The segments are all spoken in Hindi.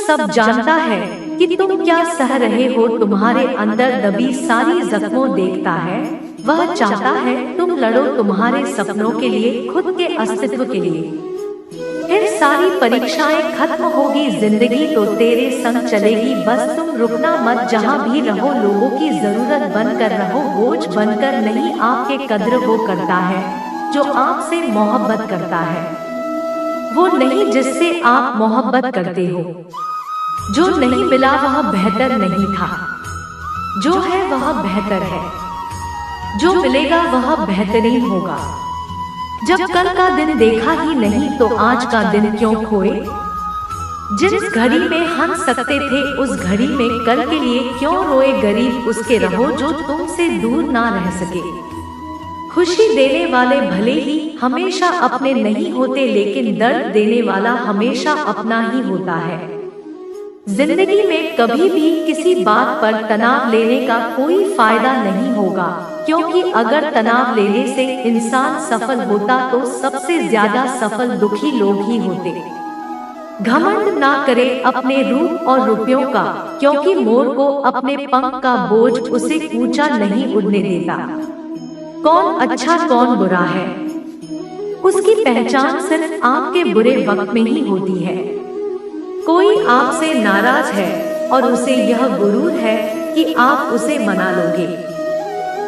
सब जानता है कि तुम क्या सह रहे हो, तुम्हारे अंदर दबी सारी जख्मों देखता है। वह चाहता है तुम लड़ो तुम्हारे सपनों के लिए, खुद के अस्तित्व के लिए। फिर सारी परीक्षाएं खत्म होगी, जिंदगी तो तेरे संग चलेगी। बस तुम रुकना मत, जहाँ भी रहो लोगों की जरूरत बनकर रहो, बोझ बनकर नहीं। आपके कद्र वो करता है जो आपसे मोहब्बत करता है, वो नहीं जिससे आप मोहब्बत करते हो। जो नहीं मिला वह बेहतर नहीं था, जो है वह बेहतर है, जो मिलेगा वह बेहतरीन होगा। जब कल का दिन देखा ही नहीं तो आज का दिन क्यों खोए। जिस घड़ी में हंस सकते थे उस घड़ी में कल के लिए क्यों रोए। गरीब उसके रहो जो तुमसे दूर ना रह सके। खुशी देने वाले भले ही हमेशा अपने नहीं होते, लेकिन दर्द देने वाला हमेशा अपना ही होता है। जिंदगी में कभी भी किसी बात पर तनाव लेने का कोई फायदा नहीं होगा, क्योंकि अगर तनाव लेने से इंसान सफल होता तो सबसे ज्यादा सफल दुखी लोग ही होते। घमंड ना करे अपने रूप और रुपयों का, क्योंकि मोर को अपने पंख का बोझ उसे ऊंचा नहीं उड़ने देता। कौन अच्छा कौन बुरा है, उसकी पहचान सिर्फ आपके बुरे वक्त में ही होती है। कोई आपसे नाराज है और उसे यह गुरूर है कि आप उसे मना लोगे,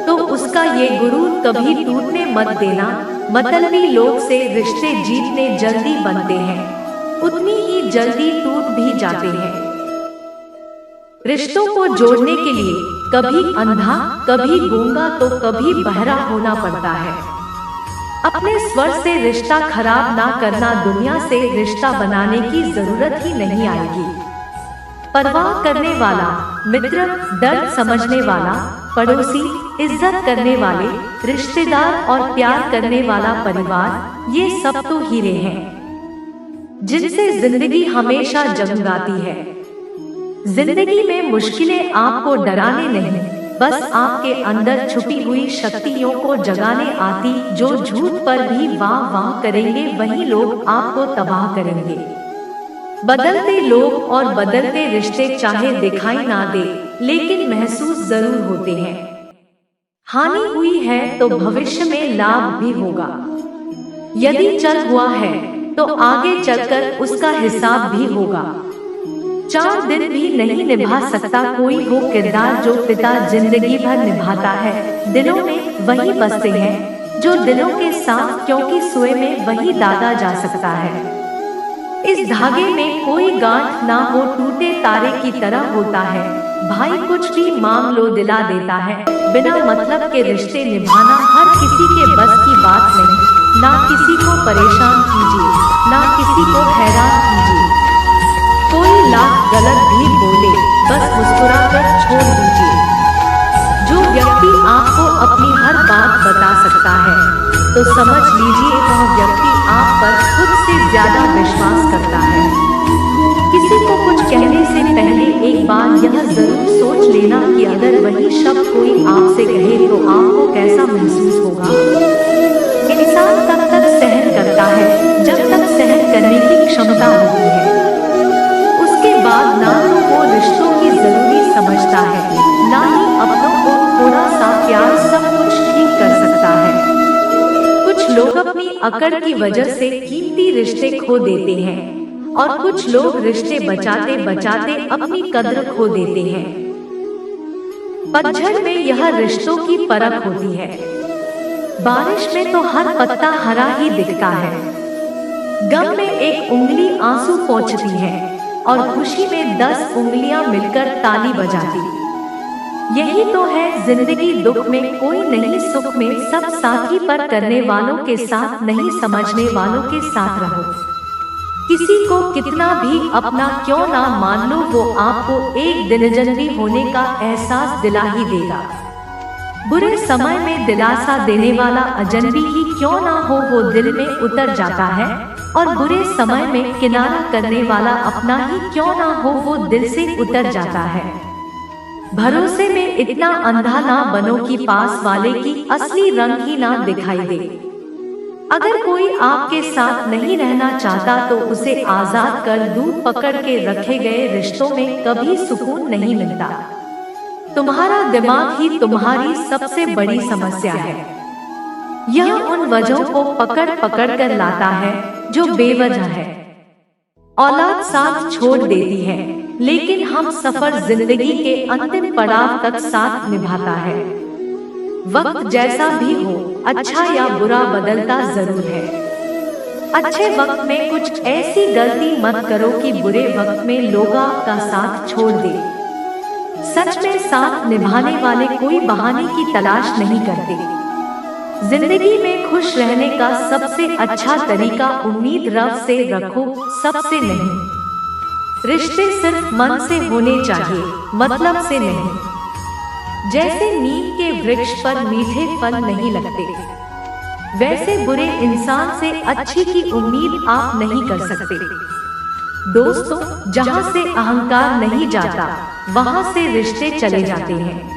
तो उसका ये गुरूर कभी टूटने मत देना। मतलबी लोग से रिश्ते जीतने जल्दी बनते हैं, उतनी ही जल्दी टूट भी जाते हैं। रिश्तों को जोड़ने के लिए कभी अंधा कभी गूंगा तो कभी बहरा होना पड़ता है। अपने स्वर से रिश्ता खराब ना करना, दुनिया से रिश्ता बनाने की जरूरत ही नहीं आएगी। परवाह करने वाला मित्र, दर्द समझने वाला पड़ोसी, इज्जत करने वाले रिश्तेदार और प्यार करने वाला परिवार, ये सब तो हीरे हैं जिनसे जिंदगी हमेशा जगमगाती है। जिंदगी में मुश्किलें आपको डराने नहीं, बस आपके अंदर छुपी हुई शक्तियों को जगाने आती। जो झूठ पर भी वाह वाह करेंगे वही लोग आपको तबाह करेंगे। बदलते लोग और बदलते रिश्ते चाहे दिखाई ना दे, लेकिन महसूस जरूर होते हैं। हानि हुई है तो भविष्य में लाभ भी होगा। यदि चल हुआ है तो आगे चलकर उसका हिसाब भी होगा। 4 दिन भी नहीं निभा सकता कोई वो किरदार जो पिता जिंदगी भर निभाता है। दिलों में वही बसते हैं जो दिलों के साथ, क्योंकि सोए में वही दादा जा सकता है। इस धागे में कोई गांठ ना हो, टूटे तारे की तरह होता है। भाई कुछ भी मांग लो दिला देता है। बिना मतलब के रिश्ते निभाना हर किसी के बस की बात नहीं। ना किसी को परेशान कीजिए, ना किसी को हैरान कीजिए। कोई लाख गलत भी बोले, बस मुस्कुराकर छोड़ दीजिए। जो व्यक्ति आपको अपनी हर बात बता सकता है तो समझ लीजिए वह व्यक्ति आप पर खुद से ज्यादा विश्वास करता है। किसी को कुछ कहने से पहले एक बार यह जरूर सोच लेना कि अगर वही शब्द कोई आपसे कहे तो आपको कैसा महसूस होगा। इंसान तब तक सहन करता है जब तक सहन करने की क्षमता होती है। बाद ना तो वो रिश्तों की जरूरी समझता है, ना ही अपनों को थोड़ा सा प्यार सब कुछ ठीक कर सकता है। कुछ लोग अपनी अकड़ की वजह से कीमती रिश्ते खो देते हैं और कुछ लोग रिश्ते बचाते बचाते अपनी कद्र खो देते हैं। पतझड़ में यह रिश्तों की परख होती है। बारिश में तो हर पत्ता हरा ही दिखता है। गम में एक उंगली आंसू पोंछती है और खुशी में 10 उंगलियां मिलकर ताली बजाती। यही तो है जिंदगी, दुख में कोई नहीं, सुख में सब साथी। पर करने वालों के साथ नहीं, समझने वालों के साथ रहो। किसी को कितना भी अपना क्यों ना मान लो, वो आपको एक दिन अजनबी होने का एहसास दिला ही देगा। बुरे समय में दिलासा देने वाला अजनबी ही क्यों ना हो, वो दिल में उतर जाता है। और बुरे समय में किनारा करने वाला अपना ही क्यों ना हो, वो दिल से उतर जाता है। भरोसे में इतना अंधा ना बनो कि पास वाले की असली रंग ही ना दिखाई दे। अगर कोई आपके साथ नहीं रहना चाहता तो उसे आजाद कर दूर पकड़ के रखे गए रिश्तों में कभी सुकून नहीं मिलता। तुम्हारा दिमाग ही तुम्हारी सबसे बड़ी समस्या है। यह उन वजहों को पकड़ पकड़ कर लाता है जो बेवजह है। औलाद साथ छोड़ देती है, लेकिन हम सफर जिंदगी के अंतिम पड़ाव तक साथ निभाता है। वक्त जैसा भी हो, अच्छा या बुरा बदलता जरूर है। अच्छे वक्त में कुछ ऐसी गलती मत करो कि बुरे वक्त में लोग आपका साथ छोड़ दे। सच में साथ निभाने वाले कोई बहाने की तलाश नहीं करते। जिंदगी में खुश रहने का सबसे अच्छा तरीका उम्मीद रब से रखो, सबसे नहीं। रिश्ते सिर्फ मन से होने चाहिए, मतलब से नहीं। जैसे नीम के वृक्ष पर मीठे फल नहीं लगते, वैसे बुरे इंसान से अच्छी की उम्मीद आप नहीं कर सकते। दोस्तों, जहाँ से अहंकार नहीं जाता, वहाँ से रिश्ते चले जाते हैं।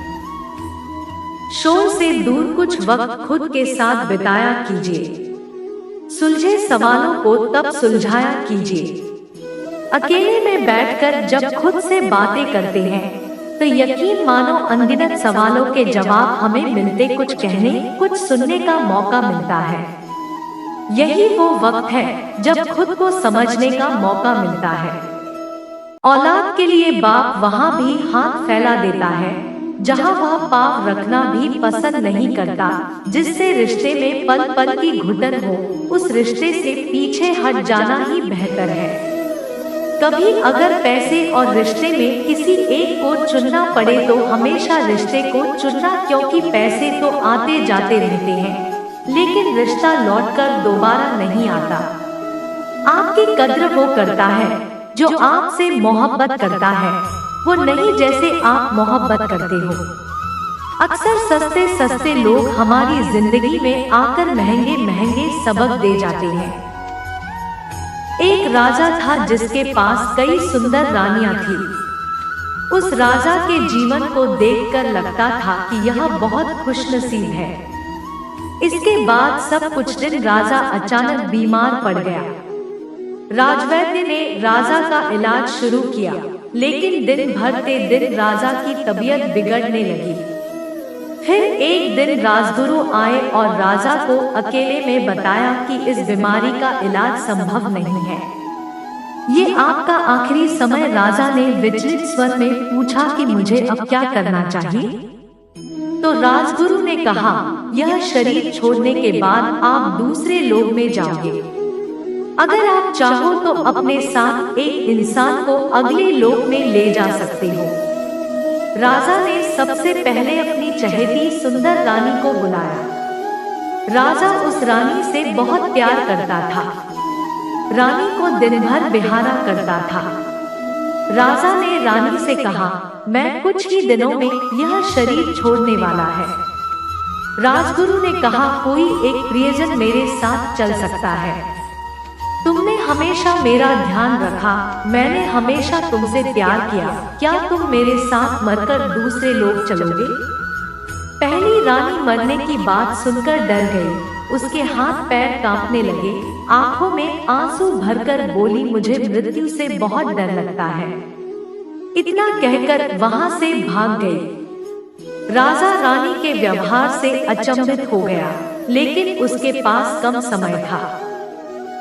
शोर से दूर कुछ वक्त खुद के साथ बिताया कीजिए। सुलझे सवालों को तब सुलझाया कीजिए। अकेले में बैठकर जब खुद से बातें करते हैं तो यकीन मानो अनगिनत सवालों के जवाब हमें मिलते, कुछ कहने कुछ सुनने का मौका मिलता है। यही वो वक्त है जब खुद को समझने का मौका मिलता है। औलाद के लिए बाप वहाँ भी हाथ फैला देता है जहाँ वह पाँव रखना भी पसंद नहीं करता। जिससे रिश्ते में पल पल की घुटन हो, उस रिश्ते से पीछे हट जाना ही बेहतर है। कभी अगर पैसे और रिश्ते में किसी एक को चुनना पड़े तो हमेशा रिश्ते को चुनना, क्योंकि पैसे तो आते जाते रहते हैं, लेकिन रिश्ता लौटकर दोबारा नहीं आता। आपकी कद्र वो करता है जो आपसे मोहब्बत करता है, वो नहीं जैसे आप मोहब्बत करते हो। अक्सर सस्ते सस्ते लोग हमारी जिंदगी में आकर महंगे महंगे सबक दे जाते हैं। एक राजा था जिसके पास कई सुंदर रानियां थी। उस राजा के जीवन को देखकर लगता था कि यह बहुत खुशनसीब है। इसके बाद सब कुछ दिन राजा अचानक बीमार पड़ गया। राजवैद्य ने राजा का इलाज शुरू किया, लेकिन दिन भरते दिन राजा की तबीयत बिगड़ने लगी। फिर एक दिन राजगुरु आए और राजा को अकेले में बताया कि इस बीमारी का इलाज संभव नहीं है, ये आपका आखिरी समय। राजा ने विचलित स्वर में पूछा कि मुझे अब क्या करना चाहिए? तो राजगुरु ने कहा, यह शरीर छोड़ने के बाद आप दूसरे लोक में जाओगे। अगर आप चाहो तो अपने साथ एक इंसान को अगले लोक में ले जा सकते हो। राजा ने सबसे पहले अपनी चहेती सुंदर रानी को बुलाया। राजा उस रानी से बहुत प्यार करता था। रानी को दिन भर बिहारा करता था। राजा ने रानी से कहा, मैं कुछ ही दिनों में यह शरीर छोड़ने वाला है। राजगुरु ने कहा, कोई एक प्रियजन मेरे साथ चल सकता है। तुमने हमेशा मेरा ध्यान रखा, मैंने हमेशा तुमसे प्यार किया, क्या तुम मेरे साथ मरकर दूसरे लोग चलोगे? पहली रानी मरने की बात सुनकर डर गई। उसके हाथ पैर कांपने लगे, आंखों में आंसू भरकर बोली, मुझे मृत्यु से बहुत डर लगता है। इतना कहकर वहां से भाग गई। राजा रानी के व्यवहार से अचंभित हो गया, लेकिन उसके पास कम समय था।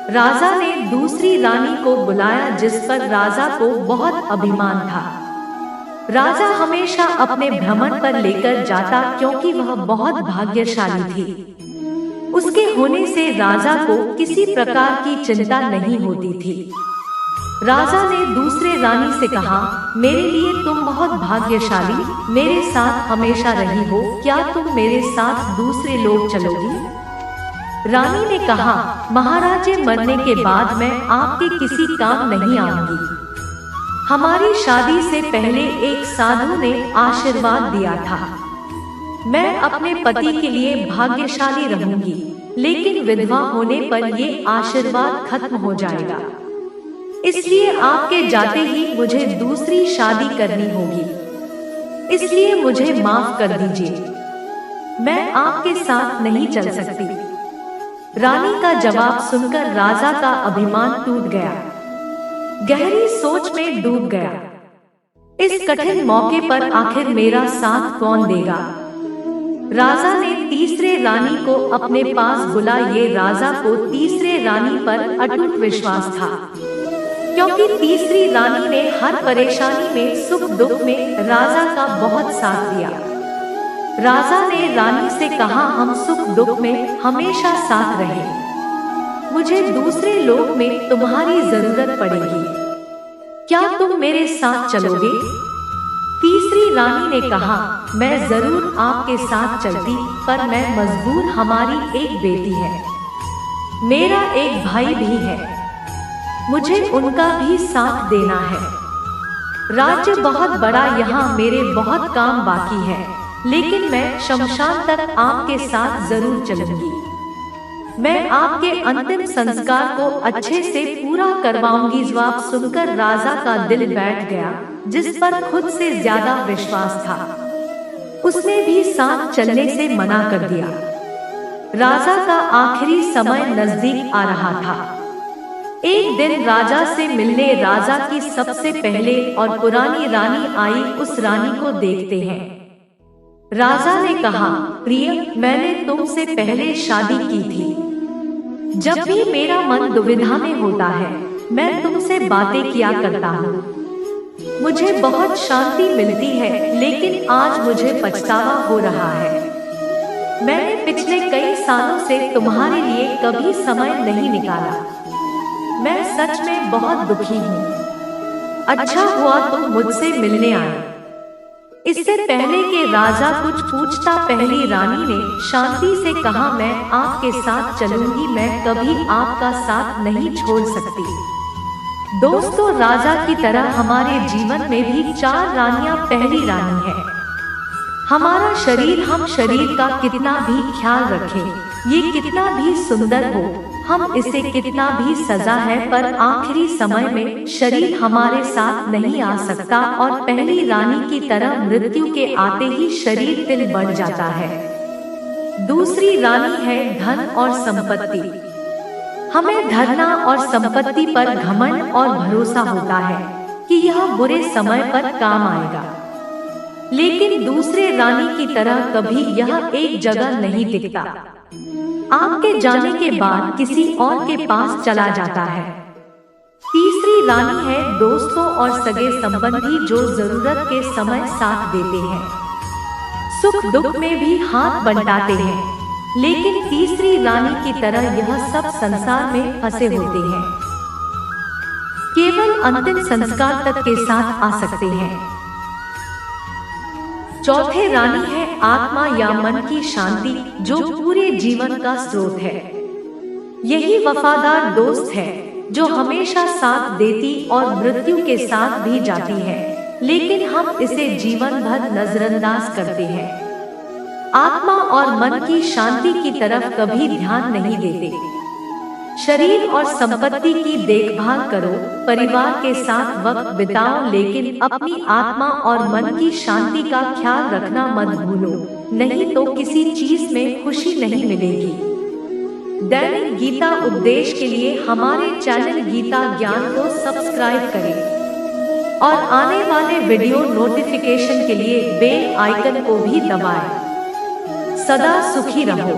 राजा ने दूसरी रानी को बुलाया, जिस पर राजा को बहुत अभिमान था। राजा हमेशा अपने भ्रमण पर लेकर जाता, क्योंकि वह बहुत भाग्यशाली थी। उसके होने से राजा को किसी प्रकार की चिंता नहीं होती थी। राजा ने दूसरे रानी से कहा, मेरे लिए तुम बहुत भाग्यशाली, मेरे साथ हमेशा रही हो, क्या तुम मेरे साथ दूसरे लोग चलोगी? रानी ने कहा, महाराज मरने के बाद मैं आपके किसी काम नहीं आऊंगी। हमारी शादी से पहले एक साधु ने आशीर्वाद दिया था, मैं अपने पति के लिए भाग्यशाली रहूंगी, लेकिन विधवा होने पर ये आशीर्वाद खत्म हो जाएगा। इसलिए आपके जाते ही मुझे दूसरी शादी करनी होगी। इसलिए मुझे माफ कर दीजिए, मैं आपके साथ नहीं चल सकती। रानी का जवाब सुनकर राजा का अभिमान टूट गया, गहरी सोच में डूब गया। इस कठिन मौके पर आखिर मेरा साथ कौन देगा? राजा ने तीसरे रानी को अपने पास बुलाए। राजा को तीसरे रानी पर अटूट विश्वास था, क्योंकि तीसरी रानी ने हर परेशानी में, सुख दुख में राजा का बहुत साथ दिया। राजा ने रानी से कहा, हम सुख दुख में हमेशा साथ रहे। मुझे दूसरे लोक में तुम्हारी जरूरत पड़ेगी, क्या तुम मेरे साथ चलोगे? तीसरी रानी ने कहा, मैं जरूर आपके साथ चलती, पर मैं मजबूर, हमारी एक बेटी है, मेरा एक भाई भी है, मुझे उनका भी साथ देना है। राज्य बहुत बड़ा, यहाँ मेरे बहुत काम बाकी है, लेकिन मैं शमशान तक आपके साथ जरूर चलूंगी। मैं आपके अंतिम संस्कार को अच्छे से पूरा करवाऊंगी। जवाब सुनकर राजा का दिल बैठ गया, जिस पर खुद से ज्यादा विश्वास था। उसने भी साथ चलने से मना कर दिया। राजा का आखिरी समय नजदीक आ रहा था। एक दिन राजा से मिलने राजा की सबसे पहले और पुरानी रानी आई। उस रानी को देखते हैं। राजा ने कहा, प्रिय, मैंने तुमसे पहले शादी की थी। जब भी मेरा मन दुविधा में होता है, मैं तुमसे बातें किया करता हूँ। मुझे बहुत शांति मिलती है, लेकिन आज मुझे पछतावा हो रहा है। मैंने पिछले कई सालों से तुम्हारे लिए कभी समय नहीं निकाला। मैं सच में बहुत दुखी हूँ। अच्छा हुआ तुम मुझसे मिलने आए। इससे पहले कि राजा कुछ पूछता, पहली रानी ने शांति से कहा, मैं आपके साथ चलूंगी, मैं कभी आपका साथ नहीं छोड़ सकती। दोस्तों, राजा की तरह हमारे जीवन में भी 4 रानियां पहली रानी है। हमारा शरीर, हम शरीर का कितना भी ख्याल रखें, ये कितना भी सुंदर हो, हम इसे कितना भी सजा है, पर आखिरी समय में शरीर हमारे साथ नहीं आ सकता और पहली रानी की तरह मृत्यु के आते ही शरीर तिल बढ़ जाता है। दूसरी रानी है धन और संपत्ति। हमें धन और संपत्ति पर घमंड और भरोसा होता है कि यह बुरे समय पर काम आएगा, लेकिन दूसरे रानी की तरह कभी यह एक जगह नहीं टिकता। आपके जाने के बाद किसी और के पास चला जाता है। तीसरी रानी है दोस्तों और सगे संबंधी, जो जरूरत के समय साथ देते हैं, सुख दुख में भी हाथ बंटाते हैं, लेकिन तीसरी रानी की तरह यह सब संसार में फंसे होते हैं, केवल अंतिम संस्कार तक के साथ आ सकते हैं। चौथे रानी है आत्मा या मन की शांति, जो पूरे जीवन का स्रोत है। यही वफादार दोस्त है, जो हमेशा साथ देती और मृत्यु के साथ भी जाती है, लेकिन हम इसे जीवन भर नजरअंदाज करते हैं। आत्मा और मन की शांति की तरफ कभी ध्यान नहीं देते। शरीर और संपत्ति की देखभाल करो, परिवार के साथ वक्त बिताओ, लेकिन अपनी आत्मा और मन की शांति का ख्याल रखना मत भूलो, नहीं तो किसी चीज में खुशी नहीं मिलेगी। दैनिक गीता उपदेश के लिए हमारे चैनल गीता ज्ञान को सब्सक्राइब करें और आने वाले वीडियो नोटिफिकेशन के लिए बेल आइकन को भी दबाएं। सदा सुखी रहो।